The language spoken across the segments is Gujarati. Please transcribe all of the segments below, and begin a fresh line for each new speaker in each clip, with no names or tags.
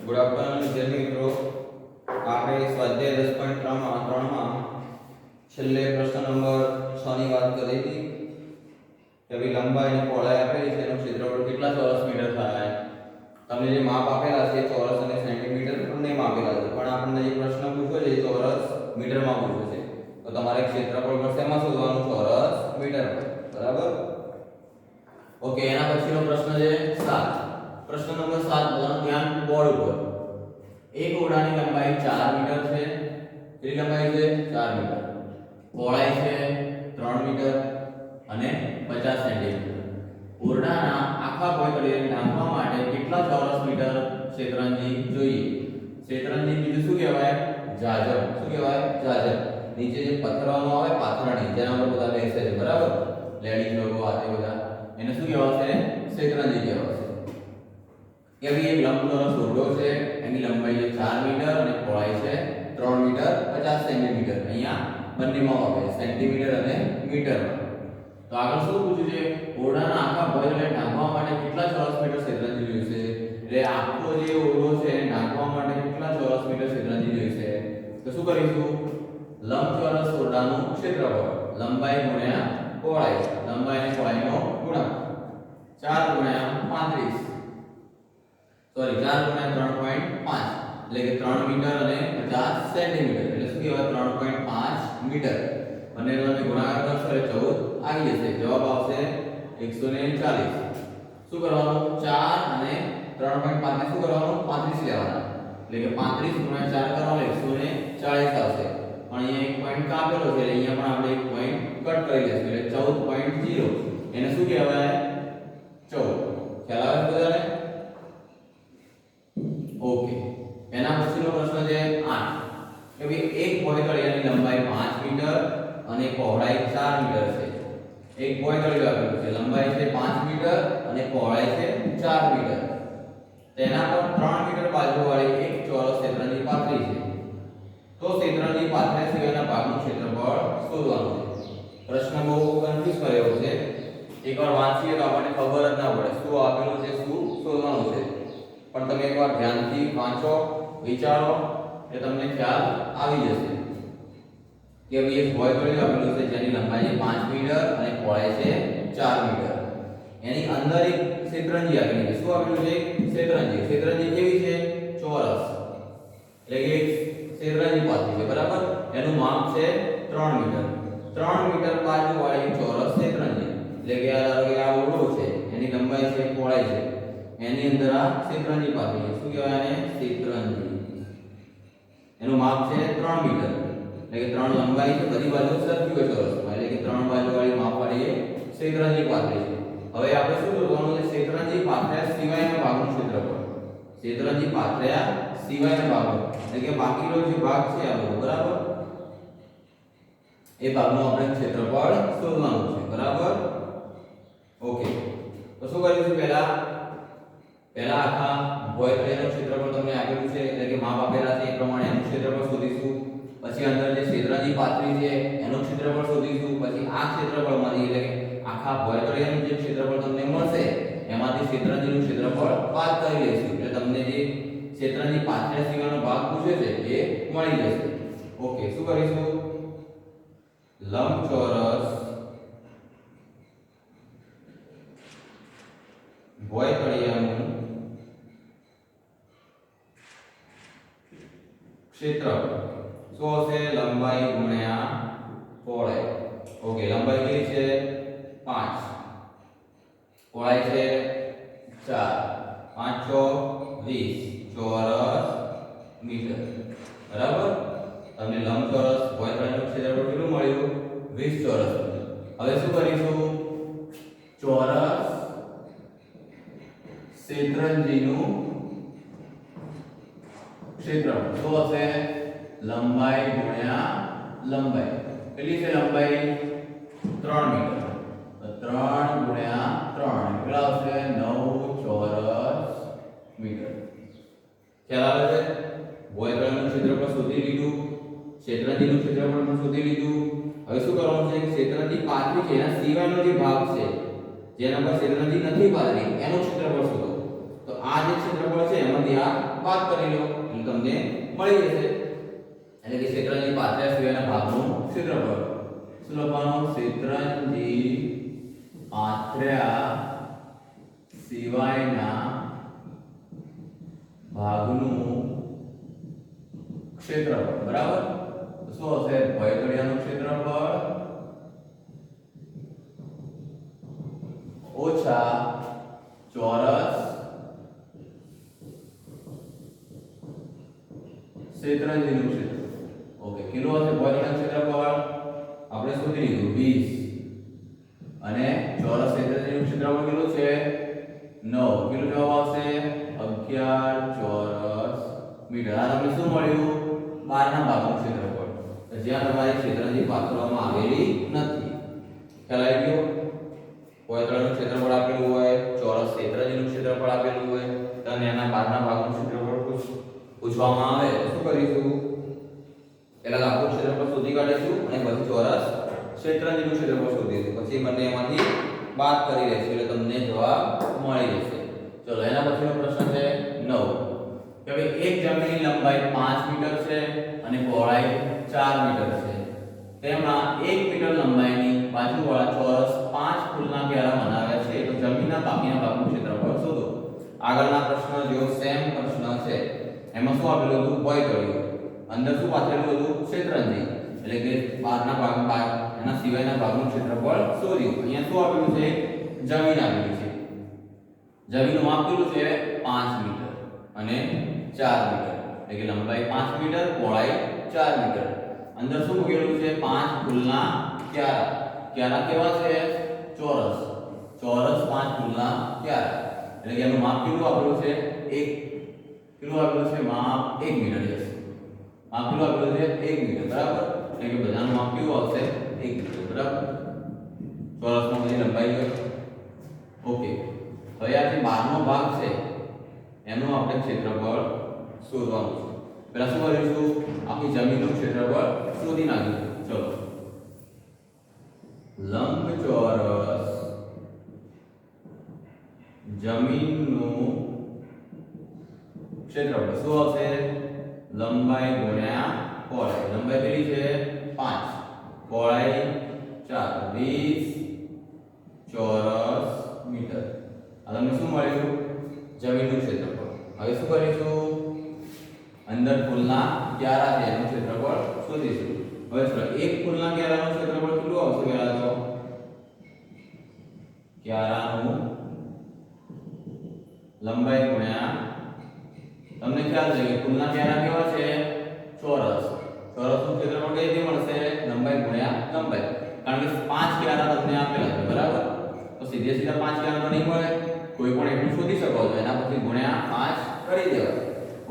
ગુડ આફ્ટરનૂન વિદ્યાર્થી મિત્રો, આપણે સ્વાધ્યાય 10.3 માં છેલ્લે પ્રશ્ન નંબર 6 ની વાત કરી હતી કે ભાઈ લંબાઈ અને પહોળાઈ આપેલી છે, એનું ક્ષેત્રફળ કેટલા ચોરસ મીટર થાય. તમને જે માપ આપેલા છે ચોરસ અને સેન્ટીમીટર બંનેમાં આપેલા છે, પણ આપણને જે પ્રશ્ન પૂછ્યો છે એ ચોરસ મીટરમાં પૂછ્યો છે, તો તમારે ક્ષેત્રફળ પર શેમાં શોધવાનું? ચોરસ મીટરમાં. બરાબર. ઓકે, એના પછીનો પ્રશ્ન છે 7. प्रश्न नंबर 7 બધાનું ધ્યાન બોર્ડ ઉપર. એક ઓરડાની લંબાઈ 4 મીટર છે. કેટલી લંબાઈ છે? 4 મીટર. પહોળાઈ છે 3 મીટર અને 50 સેન્ટીમીટર. ઓરડાના આખા ભોંયતળિયાને ઢાંકવા માટે કેટલા ચોરસ મીટર ક્ષેત્રંજી જોઈએ? ક્ષેત્રંજી બીજું શું કહેવાય? જાજમ. શું કહેવાય? જાજમ. નીચે જે પથરાવાનું આવે પાથરણી, જેના પર બધા બેસે છે, બરાબર? લેડીઝ લોકો આ તે બધા, એને શું કહેવાશે? ક્ષેત્રંજી કહેવાશે. કે ભાઈ એક લંબચોરસ ઓરડો છે, એની લંબાઈ છે 4 મીટર અને પહોળાઈ છે 3 મીટર 50 સેન્ટીમીટર. અહીંયા બંનેમાં આવે સેન્ટીમીટર અને મીટરમાં. તો આગળ શું પૂછ્યું છે? ઓરડાના આખા ભોંયતળિયાને ઢાંકવા માટે કેટલા ચોરસ મીટર ક્ષેત્રંજી જોઈશે? એટલે આખો જે ઓરડો છે એને ઢાંકવા માટે કેટલા ચોરસ મીટર ક્ષેત્રંજી જોઈશે? તો શું કરીશું? લંબચોરસ ઓરડાનું ક્ષેત્રફળ લંબાઈ ગુણ્યા પહોળાઈ, લંબાઈ અને પહોળાઈનો ગુણાકાર 4 ગુણ્યા 35, સોરી 4 ગુણ્યા 3.5, એટલે કે 3 મીટર અને 50 સેન્ટીમીટર. એટલે શું કહેવાય? 3.5 મીટર. બંનેનો તમે ગુણાકાર કરશો એટલે 14 આવી જશે. જવાબ આવશે 140. શું કરવાનું? 4 અને 3.5 ને શું કરવાનું? 35 લેવાના. એટલે કે 35 ગુણ્યા 4 કરવાનો 140 આવશે. પણ અહીંયા એક પોઈન્ટ કાપેલો છે એટલે અહીંયા પણ આપણે એક પોઈન્ટ કટ કરી લેશું એટલે 14.0. એને શું કહેવાય? 14. ખ્યાલ આવે છે બધાને? ઓકે, એના પછીનો પ્રશ્ન છે 8 કે ભાઈ એક ભોંયતળિયાની લંબાઈ 5 મીટર અને પહોળાઈ 4 મીટર છે. એક ભોંયતળિયું આપેલું છે, લંબાઈ છે 5 મીટર અને પહોળાઈ છે 4 મીટર. તેના પર 3 મીટર બાજુવાળી એક ચોરસ ક્ષેત્રંજી પાથરી છે. તો ક્ષેત્રંજી પાથર્યા સિવાયના ભાગનું ક્ષેત્રફળ શોધવાનું છે. પ્રશ્ન બહુ કન્ફ્યુઝ કર્યો છે. એકવાર વાંચીએ તો આપણને ખબર જ ના પડે શું આપેલું છે, શું શોધવાનું છે. પણ તમે એકવાર ધ્યાનથી વાંચો, વિચારો એટલે તમને ખ્યાલ આવી જશે કે ભાઈ એક ભોંયતળિયું આપેલું છે જેની લંબાઈ છે 5 મીટર અને પહોળાઈ છે 4 મીટર. એની અંદર એક ક્ષેત્રંજી આપેલી છે. શું આપેલું છે? ક્ષેત્રંજી. ક્ષેત્રંજી કેવી છે? ચોરસ. એટલે કે એક ક્ષેત્રંજી પાથરી છે, બરાબર? એનું માપ છે 3 મીટર. 3 મીટર બાજુવાળી ચોરસ ક્ષેત્રંજી. એટલે કે આ ઓરડો છે, એની લંબાઈ છે, પહોળાઈ છે, એની અંદર આ ક્ષેત્રંજી પાથરી છે. શું કહેવાય આને? ક્ષેત્રંજી. એનું માપ છે 3 મીટર. એટલે કે 3 લંબાઈ છે, બધી બાજુ સરખી હોય ચોરસમાં, એટલે કે 3 બાજુવાળી માપવાળી ક્ષેત્રંજી પાથરી છે. હવે આપણે શું કરવાનું છે? ક્ષેત્રંજી પાથર્યા સિવાયના ભાગનું ક્ષેત્રફળ. ક્ષેત્રંજી પાથર્યા સિવાયના ભાગનું, એટલે કે બાકીનો જે ભાગ છે આ બધો, બરાબર? એ ભાગનું આપણે ક્ષેત્રફળ શોધવાનું છે, બરાબર? ઓકે, તો શું કરીશું? પહેલા આખા ભોંયતળિયાનું ક્ષેત્રફળ તમને આપેલું છે, એટલે કે માપ આપેલા છે એ પ્રમાણે એનું ક્ષેત્રફળ શોધીશું. પછી અંદર જે ક્ષેત્રંજી પાથરી છે એનું ક્ષેત્રફળ શોધીશું. પછી આ ક્ષેત્રફળમાંથી, એટલે કે આખા ભોંયતળિયાનું જે ક્ષેત્રફળ તમને મળશે એમાંથી ક્ષેત્રંજીનું ક્ષેત્રફળ બાદ કરી લઈશું. એટલે તમને જે ક્ષેત્રંજી પાથર્યા સિવાયનો ભાગ પૂછે છે એ મળી જશે. ઓકે, શું કરીશું? લંબચોરસ ભોંયતળિયાનું ક્ષેત્રફળ શું હશે? લંબાઈ ગુણ્યા પહોળાઈ. ઓકે, લંબાઈ કેટલી છે? 5, પહોળાઈ છે 4, 5 × 20 ચોરસ મીટર, બરાબર? તમને લંબચોરસ ભોંયતળિયાનું ક્ષેત્રફળ કેટલું મળ્યું? 20 ચોરસ મીટર. હવે શું કરીશું? ચોરસ ક્ષેત્રંજીનું ક્ષેત્રફળ શું હશે? લંબાઈ ગુણ્યા લંબાઈ. કેટલી છે લંબાઈ? 3 મીટર. તો 3 ગુણ્યા 3 કેટલા આવશે? 9 ચોરસ મીટર. ખ્યાલ આવે છે? ભોંયતળિયાનું ક્ષેત્રફળ શોધી લીધું, ક્ષેત્રંજીનું ક્ષેત્રફળ પણ શોધી લીધું. હવે શું કરવાનું છે? ક્ષેત્રંજી પાથરી છે એના સિવાયનો જે ભાગ છે જેના પર ક્ષેત્રંજી નથી પાથરી એનું ક્ષેત્રફળ શોધો. તો આ જે ક્ષેત્રફળ છે એમાંથી આ બાદ કરી લો એટલે તમને મળી જશે એટલે કે ક્ષેત્રફળની પાછળ સિવાયના ભાગનું ક્ષેત્રફળ શું લખવાનું ક્ષેત્રફળની પાછળ સિવાયના ભાગનું ક્ષેત્રફળ બરાબર તો શું હશે ભયતળિયાનું ક્ષેત્રફળ ઓછા ચોરસ ક્ષેત્રફળનું ક્ષેત્રફળ ઓકે કેટલું હશે ભયતળિયાનું ક્ષેત્રફળ આપણે શોધી લીધું 20 અને ચોરસ ક્ષેત્રફળનું ક્ષેત્રફળ કેટલું છે 9 કેટલું જવાબ આવશે 11 ચોરસ મીટર આ તમને શું મળ્યું 12 ના ભાગનું ક્ષેત્રફળ તો જ્યાં તમારી ક્ષેત્રની પાથરવામાં આવેલી નથી ખ્યાલ આવી ગયો ભયતળનું ક્ષેત્રફળ આપેલું હોય ચોરસ ક્ષેત્રફળનું ક્ષેત્રફળ આપેલું હોય તો એના 12 ના ભાગનું ક્ષેત્રફળ પૂછવામાં આવે તો શું કરીશું પહેલા આખું ક્ષેત્રફળ શોધી કાઢીશું અને પછી ચોરસ ક્ષેત્રફળનું ક્ષેત્રફળ શોધીશું પછી બંનેમાંથી બાદ કરી લેશું એટલે તમને જવાબ મળી જશે ચલો એના પછીનો પ્રશ્ન છે 9 કે ભાઈ એક જમીનની લંબાઈ 5 મીટર છે અને પહોળાઈ 4 મીટર છે તેમાં 1 મીટર લંબાઈની બાજુવાળા ચોરસ 5 ફૂલના ઘેરા બનાવ્યા છે તો જમીનના બાકીના ભાગનું ક્ષેત્રફળ શોધો આગળના પ્રશ્ન જેવો સેમ પ્રશ્ન છે એમાં શું આપેલું હતું ભયતળિયું અંદર શું પાથરેલું હતું ક્ષેત્રફળ એટલે કે બહારના ભાગ એના સિવાયના ભાગનું ક્ષેત્રફળ શોધ્યું અહીંયા શું આપેલું છે જમીન આપેલી છે જમીનનું માપ કેટલું છે 5 મીટર અને 4 મીટર એટલે કે લંબાઈ 5 મીટર પહોળાઈ 4 મીટર અંદર શું મૂકેલું છે 5 ફૂલના ક્યારા ક્યારા કેવા છે ચોરસ ચોરસ 5 ફૂલના ક્યારા એટલે કે એનું માપ કેટલું આપેલું છે 1 કેટલું આપેલું છે માપ 1 મીટર જશે માપ કેટલું આપેલું છે 1 મીટર બરાબર એટલે કે બધાનું માપ કેવું આવશે 1 મીટર બરાબર ચોરસમાં બધી લંબાઈ હોય ઓકે હવે આ જે 12નો ભાગ છે એનું આપણે ક્ષેત્રફળ શોધવાનું છે પહેલા શું કરીશું આખી જમીનનું ક્ષેત્રફળ શોધી નાખીશું ચલો લંબચોરસ જમીનનું ક્ષેત્રફળ શું આવશે લંબાઈ ગુણ્યા પહોળાઈ લંબાઈ કેટલી છે 5 પહોળાઈ 4 20 ચોરસ મીટર આ તમને શું મળ્યું જમીનનું ક્ષેત્રફળ હવે શું કરીશું અંદર ફૂલના ક્યારા છે એનું ક્ષેત્રફળ શોધીશું હવે ચલો એક ફૂલના ક્યારાનું ક્ષેત્રફળ કેટલું આવશે પહેલા તો ક્યારાનું લંબાઈ ગુણ્યા તમને ખ્યાલ છે કે ફૂલના ક્યારા કેવા છે ચોરસ ચોરસનું ક્ષેત્રફળ કઈ રીતે મળશે લંબાઈ ગુણ્યા લંબાઈ કારણ કે 5 ક્યારા તમને આપેલા છે બરાબર તો સીધે સીધા 5 ક્યારા તો નહીં મળે કોઈ પણ એટલું શોધી શકો છો એના પછી ગુણ્યા 5 કરી દેવા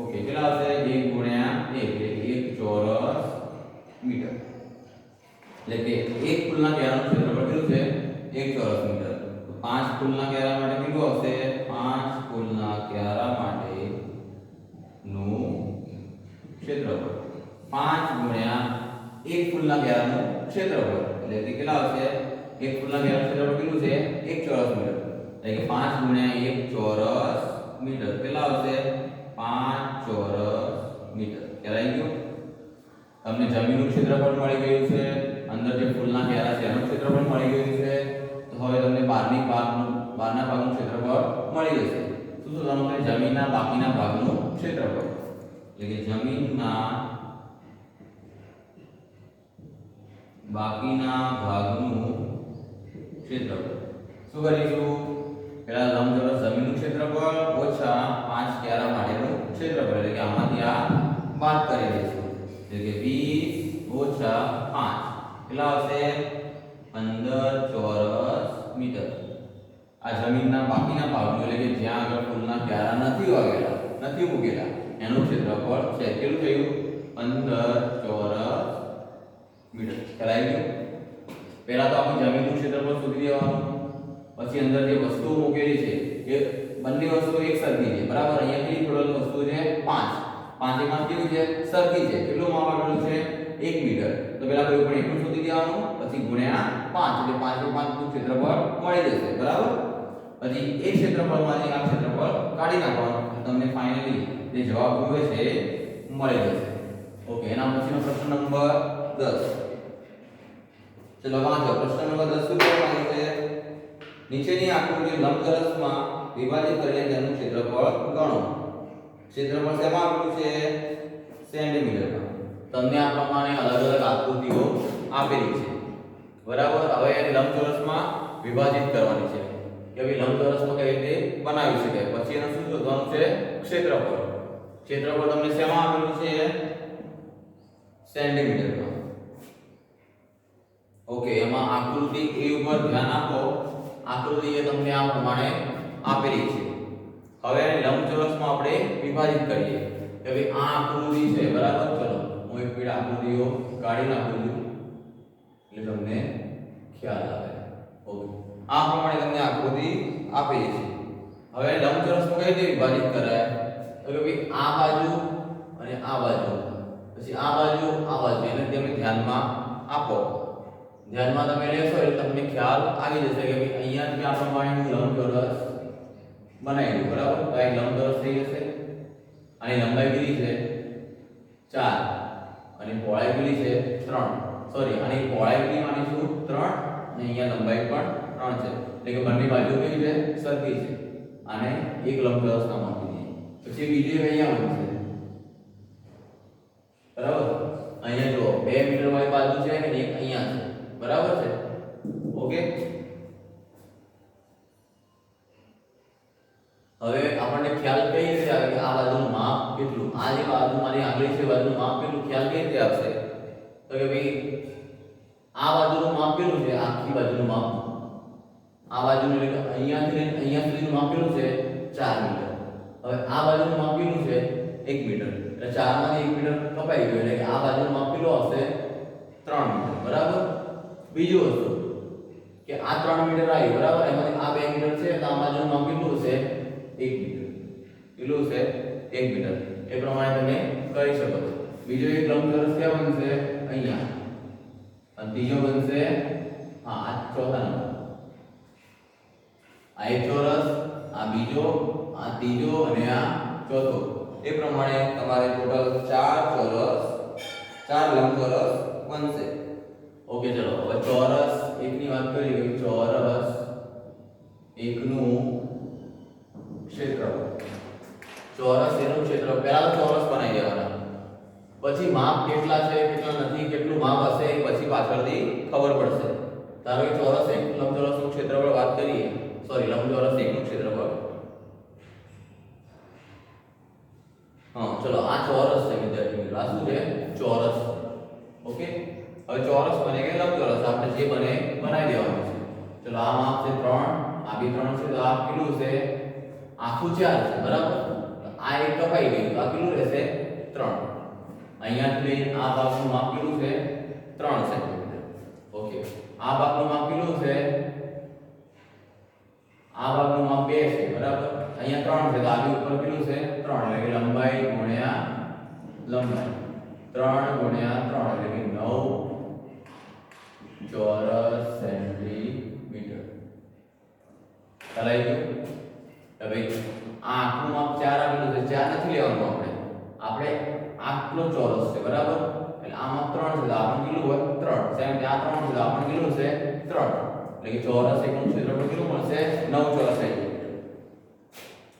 ઓકે કેટલા આવશે 1 ગુણ્યા 1 એટલે 1 ચોરસ મીટર એટલે કે એક ફૂલના ક્યારાનું ક્ષેત્રફળ કેટલું છે 1 ચોરસ મીટર તો 5 ફૂલના ક્યારા માટે કેટલું આવશે 5 ફૂલના ક્યારા માટે નું ક્ષેત્રફળ 5 ગુણ્યા 1 ફૂલના ક્યારાનું ક્ષેત્રફળ એટલે કે કેટલા આવશે 1 ફૂલના ક્યારાનું ક્ષેત્રફળ કેટલું છે 1 ચોરસ મીટર એટલે કે 5 ગુણ્યા 1 ચોરસ મીટર કેટલા આવશે 5 ચોરસ મીટર ખ્યાલ આવી ગયો તમને જમીનનું ક્ષેત્રફળ મળી ગયું છે અંદર જે ફૂલના ક્યારા છે એનું ક્ષેત્રફળ મળી ગયું છે તો હવે તમને 12ના ભાગનું ક્ષેત્રફળ મળી જશે શું શોધવાનું છે જમીનના બાકીના ભાગનું ક્ષેત્રફળ એટલે કે જમીનના બાકીના ભાગનું ક્ષેત્રફળ શું કરીશું પહેલા લંબચોરસ જમીનનું ક્ષેત્રફળ ઓછા 5 ક્યારા માટેનું ક્ષેત્રફળ એટલે કે આમાંથી આ બાદ કરી દઈશું એટલે કે 20 ઓછા 5 કેટલા આવશે 15 ચોરસ મીટર આ જમીનના બાકીના ભાગનું એટલે કે જ્યાં આગળ ફૂલના ક્યારા નથી મૂકેલા એનું ક્ષેત્રફળ છે કેટલું થયું 15 ચોરસ મીટર ખ્યાલ આવી ગયો પહેલા તો આપણે જમીનનું ક્ષેત્રફળ શોધી દેવાનું પછી અંદર જે વસ્તુઓ મૂકેલી છે એ બંને વસ્તુઓ એક સરખી છે બરાબર અહીંયા કેટલી ટોટલ વસ્તુ છે 5 પાંચેમાં કેવું છે સરખી છે કેટલું માપ આપેલું છે 1 મીટર તો પહેલા કોઈ પણ એકલું શોધી દેવાનું પછી ગુણ્યા 5 એટલે 5 નું ક્ષેત્રફળ મળી જશે બરાબર પછી એક ક્ષેત્રફળમાંથી આ ક્ષેત્રફળ કાઢી નાખવાનો તમને ફાઇનલી જે જવાબ જોઈએ છે એ મળી જશે. ઓકે, એના પછીનો પ્રશ્ન નંબર 10. ચલો વાંચો. પ્રશ્ન નંબર 10 શું કહેવામાં આવ્યું છે? નીચેની આકૃતિ લંબચોરસમાં વિભાજિત કરીને તેનું ક્ષેત્રફળ ગણો. ક્ષેત્રફળ શેમાં આપેલું છે? સેન્ટીમીટરમાં. તમને આ પ્રમાણે અલગ અલગ આકૃતિઓ આપેલી છે, બરાબર. હવે એને લંબચોરસમાં વિભાજિત કરવાની છે કે ભાઈ લંબચોરસમાં કઈ રીતે બનાવી શકાય. પછી એનું શું શોધવાનું છે? ક્ષેત્રફળ. ક્ષેત્રફળ તમને શેમાં આપેલું છે? સેન્ટીમીટરમાં. ઓકે, એમાં આકૃતિ A ઉપર ધ્યાન આપો. આકૃતિ એ તમને આ પ્રમાણે આપેલી છે. હવે એને લંબચોરસમાં આપણે વિભાજિત કરીએ કે ભાઈ આ આકૃતિ છે, બરાબર. ચલો હું એક મિનિટ આકૃતિઓ કાઢી નાખું છું એટલે તમને ખ્યાલ આવે. ઓકે, આ પ્રમાણે તમને આકૃતિ આપેલી છે. હવે લંબચોરસમાં કઈ રીતે વિભાજિત કરાય? તો કે ભાઈ આ બાજુ અને આ બાજુ, પછી આ બાજુ આ બાજુ, એને તમે ધ્યાનમાં આપો. ધ્યાનમાં તમે લેશો એટલે તમને ખ્યાલ આવી જશે કે ભાઈ અહીંયાથી આ પ્રમાણેનું લંબચોરસ બનાવી દો, બરાબર. તો આ લંબચોરસ થઈ જશે. આની લંબાઈ કેટલી છે? 4 અને પહોળાઈ કેટલી છે? 3. સોરી, આની પહોળાઈ કેટલી માનીશું? 3 અને અહીંયા લંબાઈ પણ 3 છે. એટલે કે બંને બાજુ કેવી છે? સરખી છે. આને એક લંબચોરસ નામ આપી દઈએ. પછી બીજી અહીંયા બનશે, બરાબર. અહીંયા જો 2 મીટર વાળી બાજુ છે અને એક અહીંયા છે, બરાબર છે. ઓકે, હવે આપણને ખ્યાલ કઈ રીતે આવે કે આ બાજુનું માપ કેટલું? આ જે બાજુ મારી આંગળી છે બાજુનું માપ કેટલું ખ્યાલ કઈ રીતે આવશે? તો કે ભાઈ આ બાજુનું માપ કેટલું છે? આખી બાજુનું માપ, આ બાજુનું એટલે અહીંયાથી લઈને અહીંયા સુધીનું માપ કેટલું છે? 4 મીટર. હવે આ બાજુનું માપ કેટલું છે? 1 મીટર. એટલે 4 માંથી 1 મીટર કપાઈ ગયું એટલે કે આ બાજુનું માપ કેટલું હશે? 3 મીટર, બરાબર. બીજું વસ્તુ કે આ 3 મીટર આવ્યું, બરાબર. એમાંથી આ 2 મીટર છે તો આ બાજુનું માપ કેટલું છે? 1 મીટર. કેટલું છે? 1 મીટર. એ પ્રમાણે તમે કરી શકો છો. બીજો એક લંબચોરસ ક્યાં બનશે? અહીંયા. અને ત્રીજો બનશે આ ચોથા નંબર. આ એક ચોરસ, આ બીજો, આ ત્રીજો અને આ ચોથો. એ પ્રમાણે તમારે ટોટલ 4 ચોરસ, 4 લંબચોરસ બનશે. ઓકે, ચલો હવે ચોરસ એકની વાત કરીએ. ચોરસ એકનું ક્ષેત્રફળ. ચોરસ એનું ક્ષેત્રફળ પહેલા તો ચોરસ બનાવી દેવાના, પછી માપ કેટલા છે કેટલા નથી કેટલું માપ હશે પછી પાછળથી ખબર પડશે. ધારો કે ચોરસ એક લંબચોરસનું ક્ષેત્રફળ વાત કરીએ, સોરી લંબચોરસ એકનું ક્ષેત્રફળ. હા, ચલો આ ચોરસ છે વિદ્યાર્થી મિત્રો. આ શું છે? ચોરસ. ઓકે, હવે ચોરસ બને કે લંબચોરસ આપણે જે બને બનાવી દેવાનું છે. ચલો આ માપ છે 3, આ બી 3 છે તો આ કેટલું છે? આખું 4 છે, બરાબર. આ એક કપાઈ ગયું તો આ કેટલું રહેશે? 3. અહીંયાથી લઈને આ ભાગનું માપ કેટલું છે? 3 સેન્ટીમીટર. ઓકે, આ ભાગનું માપ કેટલું છે? આ ભાગનું માપ 2 છે, બરાબર. અહીંયા 3 છે તો આ ઉપર કેટલું છે? 3. એટલે કે લંબાઈ ગુણ્યા લંબાઈ 3 ગુણ્યા 3 એટલે કે 9 ચોરસ સેન્ટીમીટર. ચલાઈ ગયું. હવે આ આખું માપ 4 આપેલું છે. 4 નથી લેવાનું આપણે આટલો ચોરસ છે, બરાબર. એટલે આ માપ 3 છે તો આપણને કેટલું હોય? 3. સેમ આ 3 છે તો આપણને કેટલું છે? 3. એટલે કે ચોરસ એકનું ક્ષેત્રફળ કેટલું મળશે? 9 ચોરસ સેન્ટીમીટર.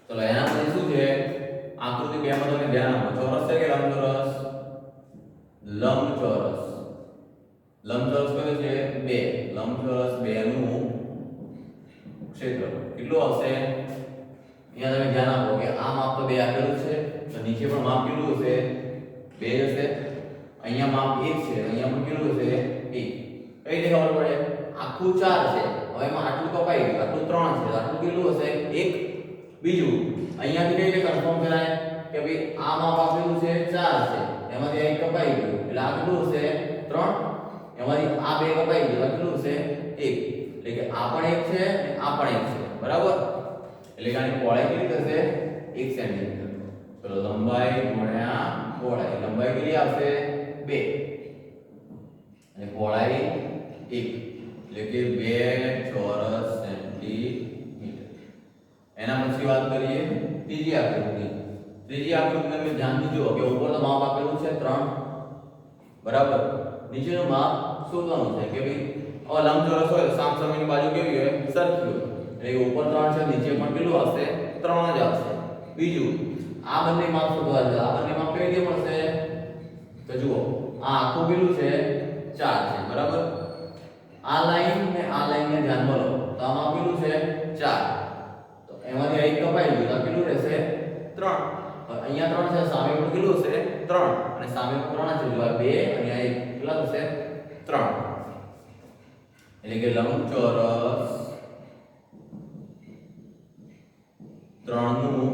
ચલો એના પછી શું છે? આકૃતિ 2 માં તમે ધ્યાન આપો. ચોરસ છે કે લંબચોરસ? લંબચોરસ. લંબચોરસ કયું છે? 2. લંબચોરસ 2 નું ક્ષેત્રફળ કેટલું આવશે? અહીંયા તમે ધ્યાન આપો કે આ માપ તો 2 આપેલું છે તો નીચે પણ માપ કેટલું હશે? 2 હશે. અહીંયા માપ 1 છે, અહીંયા પણ કેટલું હશે? 1. કઈ રીતે ખબર પડે? આખું 4 છે, હવે એમાં આટલું કપાઈ ગયું, આટલું 3 છે, આટલું કેટલું હશે? 1. બીજું અહીંયાથી કઈ રીતે કન્ફર્મ કરાય કે ભાઈ આ માપ આપેલું છે 4 છે, એમાંથી આ 1 કપાઈ ગયું એટલે આ કેટલું હશે? 3. એમાંથી આ 2 કપાઈ ગયું એટલે કેટલું હશે? 1. એટલે કે આ પણ 1 છે અને આ પણ 1 છે, બરાબર. એટલે કે આની પહોળાઈ કેટલી થશે? 1 સેન્ટીમીટર. ચલો લંબાઈ ગુણ્યા પહોળાઈ. લંબાઈ કેટલી આવશે? 2 અને પહોળાઈ 1 એટલે કે 2 ચોરસ સેન્ટીમીટર. એના પછી વાત કરીએ ત્રીજી આકૃતિ. ત્રીજી આકૃતિને તમે ધ્યાનથી જુઓ કે ઉપર તો માપ આપેલું છે 3, બરાબર. નીચેનું માપ શોધવાનું છે કે ભાઈ હવે લંબચોરસ હોય તો સામસામેની બાજુ કેવી હોય? સરખી હોય. એટલે ઉપર 3 છે, નીચે પણ કેટલું આવશે? 3 જ આવશે. બીજું આ બંને માપ શોધવા છે. આ બંને માપ કઈ રીતે મળશે? તો જુઓ આ આખું કેટલું છે? 4 છે, બરાબર. આ લાઈન ને આ લાઈનને ધ્યાનમાં લો તો આ માપ કેટલું છે? 4. તો એમાંથી એક કપાઈ ગયું તો કેટલું રહેશે? 3. અહીંયા 3 છે, સામે પણ કેટલું હશે? 3. અને સામે પણ 3 છે, જો આ 2 અને આ 1 કેટલા થશે? 3. એટલે કે લંબચોરસ 3 નું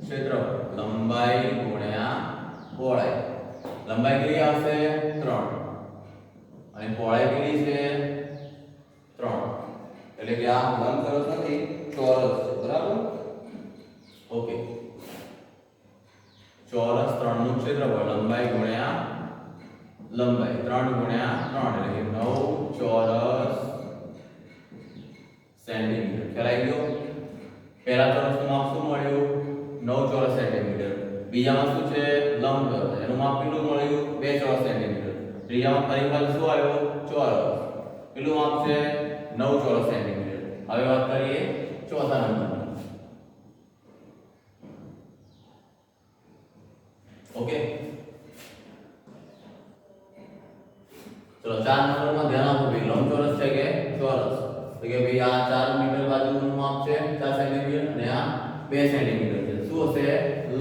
ક્ષેત્રફળ લંબાઈ ગુણ્યા પહોળાઈ. લંબાઈ કેટલી આવશે? 3 અને પહોળાઈ કેટલી છે? 3. એટલે કે આ લંબચોરસ નથી, ચોરસ છે, બરાબર. ઓકે, ચોરસ 3 નું ક્ષેત્રફળ લંબાઈ ગુણ્યા લંબાઈ 3 ગુણ્યા 3 એટલે કે 9 ચોરસ સેન્ટીમીટર. ખ્યાલ આવી ગયો? પહેલા ચોરસનું માપ શું મળ્યું? 9 ચોરસ સેન્ટીમીટર. બીજામાં શું છે? લંબચોરસ, એનું માપ કેટલું મળ્યું? 2 ચોરસ સેન્ટીમીટર. ત્રીજામાં ફરી પાછું શું આવ્યો? ચોરસ. કેટલું માપ છે? 9 ચોરસ સેન્ટીમીટર. હવે વાત કરીએ ચોથા નંબરની. ઓકે, ચલો 4 નંબરમાં ધ્યાન આપો ભાઈ. લંબચોરસ છે કે ચોરસ? તો કે ભાઈ આ 4 મીટર બાજુનું માપ છે 4 સેન્ટીમીટર અને આ 2 સેન્ટીમીટર છે. શું હશે?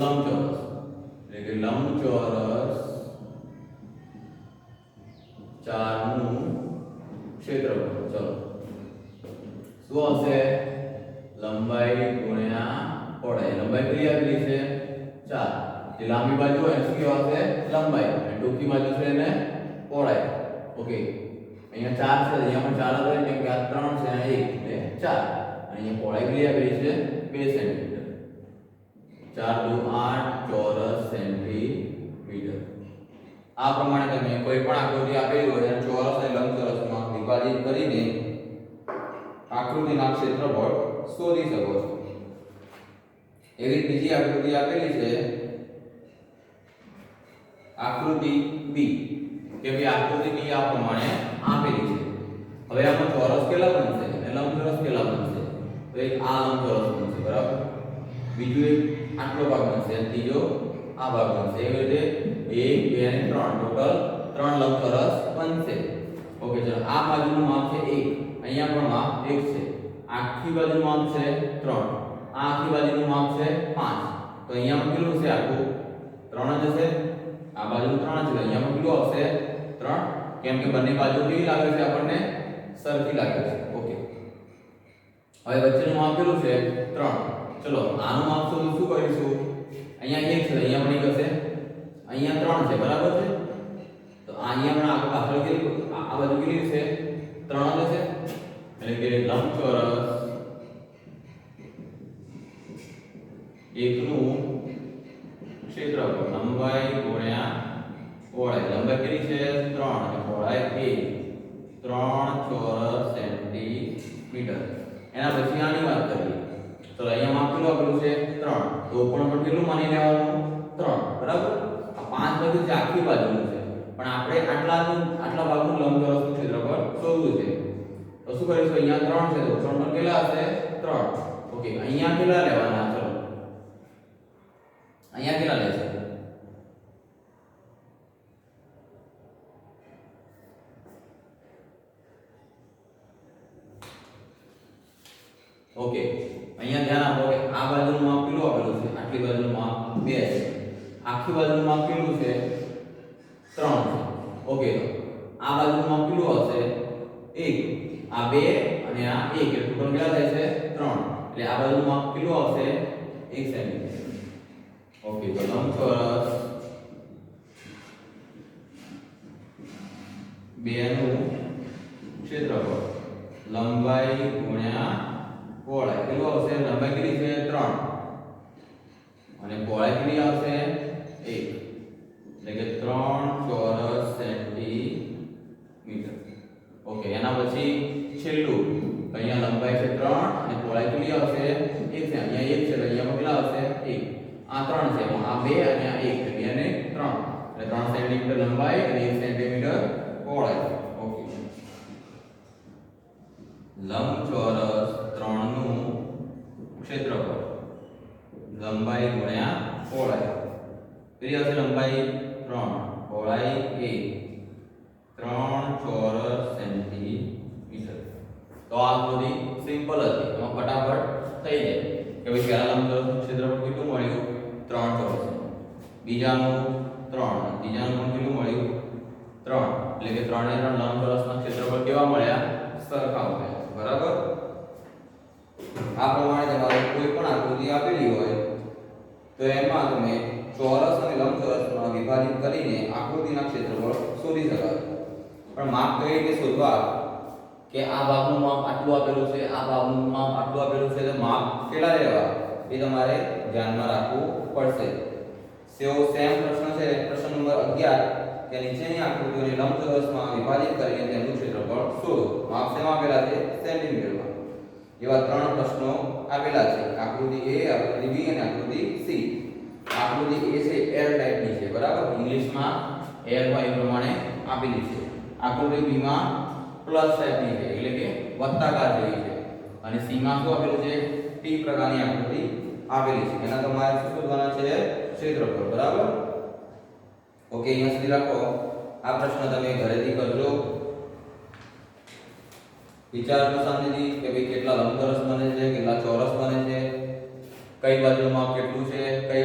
લંબચોરસ. એટલે કે લંબચોરસ 4 નું ક્ષેત્રફળ. ચલો શું હશે? લંબાઈ ગુણ્યા પહોળાઈ. લંબાઈ કેટલી આપેલી છે? 4. જે લાંબી બાજુ હોય શું કહેવાશે? લંબાઈ. અને ટૂંકી બાજુ છે એને પહોળાઈ. ઓકે, અહીંયા 4 છે, અહીંયા પણ 4 જ હોય કેમ કે આ 3 છે અને 1 એટલે 4. અને અહીંયા પહોળાઈ કેટલી આપેલી છે? 2 સેન્ટીમીટર. 4 દુ 8 ચોરસ સેન્ટીમીટર. આ પ્રમાણે તમે કોઈ પણ આકૃતિ આપેલી હોય અને ચોરસ અને લંબચોરસમાં વિભાજિત કરીને આકૃતિના ક્ષેત્રફળ શોધી શકો છો. એવી બીજી આકૃતિ આપેલી છે, આકૃતિ બી. કે ભાઈ આકૃતિ બી આ પ્રમાણે આપેલી છે. હવે આમાં ચોરસ કેટલા બનશે અને લંબચોરસ કેટલા બનશે? તો એક આ લંબચોરસ બનશે, બરાબર. બીજું એક આટલો ભાગ બનશે અને ત્રીજો આ ભાગ બનશે. એવી રીતે 1 2 અને 3 ટોટલ 3 લંબચોરસ બનશે. ઓકે, ચલો આ બાજુનું માપ છે 1, અહીંયા પણ માપ 1 છે. આખી બાજુનું માપ છે 3, આ આખી બાજુનું માપ છે 5. તો અહીંયા કેટલું છે? આખું 3 જ હશે. આ બાજુનું 3 છે, અહીંયા કેટલું આવશે? 3. કેમ કે બંને બાજુ કેવી લાગે છે? આપણને સરખી લાગે છે. ઓકે, હવે વચ્ચેનું માપ કેટલું છે? 3. ચલો આનું માપ શું કરીશું? અહીંયા 1 છે, અહીંયા પણ 1 હશે. અહીંયા 3 છે, બરાબર છે. તો અહીંયા પણ આગળ પાછળ કેટલી આ બાજુ કેટલી છે? 3 જ હશે. એટલે કે લંબચોરસ 1 નું ક્ષેત્રફળ લંબાઈ ગુણ્યા પહોળાઈ. લંબાઈ કેટલી છે? 3 અને પહોળાઈ 1. 3 ચોરસ સેન્ટીમીટર. એના પછી આની વાત કરીએ. તો અહીંયા માપ કેટલું આપેલું છે? 3. તો પણ કેટલું માની લેવાનું? 3, બરાબર. આ 5 બધું છે આખી બાજુનું છે, પણ આપણે આટલા ભાગનું લંબચોરસનું ક્ષેત્રફળ શોધવું છે. તો શું કરીશું? અહીંયા 3 છે તો 3 પર કેટલા હશે? 3. ઓકે, અહીંયા કેટલા લેવાના? ચલો અહીંયા કેટલા લેશે? ઓકે, અહીંયા ધ્યાન આપો કે આ બાજુનું માપ કેટલું આપેલું છે? આટલી બાજુનું માપ 2 છે. આખી બાજુનું માપ કેટલું છે? 3 છે. ઓકે, તો આ બાજુનું માપ કેટલું હશે? 1. આ 2 અને આ 1 એટલે ટોટલ કેટલા થાય છે? 3. એટલે આ બાજુનું માપ કેટલું આવશે? 1 સેન્ટીમીટર. ઓકે, તો લંબચોરસ 2 નું ક્ષેત્રફળ લંબાઈ ગુણ્યા પહોળાઈ કેટલું આવશે? લંબાઈ કેટલી છે? 3 અને પહોળાઈ કેટલી આવશે? 1. એટલે કે 3 ચોરસ સેન્ટીમીટર. ઓકે, એના પછી છેલ્લું અહીંયા લંબાઈ છે 3 અને પહોળાઈ કેટલી આવશે? 1 સેન્ટીમીટર. આ 3 છે, આ 2 અને આ 1 છે, 2 અને 3 એટલે 3 સેન્ટીમીટર લંબાઈ અને 1 સેન્ટીમીટર પહોળાઈ. ઓકે, લંબચોરસ 3 નું ક્ષેત્રફળ લંબાઈ ગુણ્યા પહોળાઈ. કેટલી આવશે? લંબાઈ 3, પહોળાઈ 1, 3 ચોરસ સેન્ટીમીટર. તો આ આકૃતિ સિમ્પલ હતી, એમાં ફટાફટ થઈ જાય કે ભાઈ પહેલા લંબચોરસનું ક્ષેત્રફળ કેટલું મળ્યું? 3 ચોરસ. બીજાનું 3, ત્રીજાનું પણ કેટલું મળ્યું? 3. એટલે કે 3 ને 3 લંબચોરસના ક્ષેત્રફળ કેવા મળ્યા? સરખા મળ્યા. બરાબર. આ પ્રમાણે તમારે કોઈ પણ આકૃતિ આપેલી હોય તો એમાં તમે ચોરસ અને લંબચોરસમાં વિભાજિત કરીને આકૃતિના ક્ષેત્રફળ શોધી શકાય. પણ માપ કઈ રીતે શોધવા કે આ ભાગનું માપ આટલું આપેલું છે, આ ભાગનું માપ આટલું આપેલું છે, તો માપ કેટલા લેવા એ તમારે ધ્યાનમાં રાખવું પડશે. સેમ પ્રશ્ન છે, પ્રશ્ન નંબર 11 કે નીચેની આકૃતિઓને લંબચોરસમાં વિભાજિત કરીને તેમનું ક્ષેત્રફળ શોધો. માપ શેમાં આપેલા છે? સેન્ટીમીટરમાં. એવા 3 પ્રશ્નો આપેલા છે, આકૃતિ A, આકૃતિ B અને આકૃતિ C. આકૃતિ A છે એર ટાઈપની છે, બરાબર. ઇંગ્લિશમાં એર હોય એ પ્રમાણે આપેલી છે. આકૃતિ B માં પ્લસ ટાઈપની છે, એટલે કે વત્તાકાર જેવી છે. અને C માં શું આપેલું છે? T પ્રકારની આકૃતિ આપેલી છે. એના તમારે શું શોધવાના છે? ક્ષેત્રફળ. બરાબર. ઓકે, અહીંયા સુધી રાખો. આ પ્રશ્ન તમે ઘરેથી કરજો. વિચારજો શાંતિથી કે ભાઈ કેટલા લંબચોરસ બને છે, કેટલા ચોરસ બને છે, કઈ બાજુનું માપ કેટલું છે, કઈ